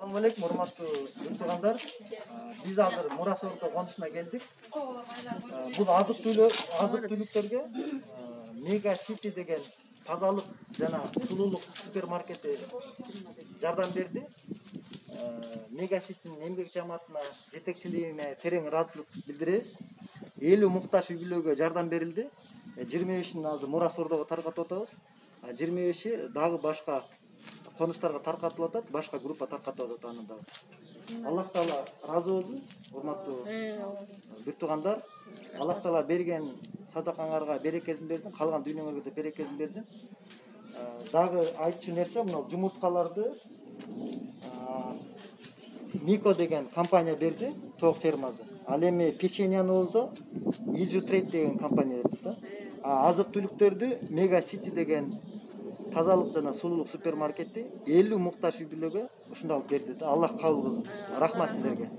Assalamu alaikum, урматтуу туугандар. Биз азыр Мурасордо конушуна келдик. Бул азык-түлүктөргө Mega City деген тазалык жана сулуулук супермаркети жардам берди. Mega City'nin эмгек жамаатына, жетекчилигине терең ыраазычылык билдиребиз. 50 муктаж үй-бүлөгө жардам берилди. 25-ин азыр Мурасордого таркатып атабыз. 25-и дагы башка конуштарга таркатылып атат, башка группа таркатып атат аны дагы. Аллах Таала разы болсун, урматтуу бүт туугандар. Аллах Таала берген садакаңарга берекесин берсин, калган дүйнөңөргө да берекесин берсин. Дагы айтчу нерсе, мына жумурткаларды Мико деген компания берди, тоок фермасы. Ал эми печеньяны болсо Easy Trade деген компания берди да. Азык-түлүктөрдү Mega City деген тазалык жана сулуулук супермаркети 50 муктаж үй-бүлөгө ушундай алып берди да. Аллах кабыл кылсын. Рахмат силерге.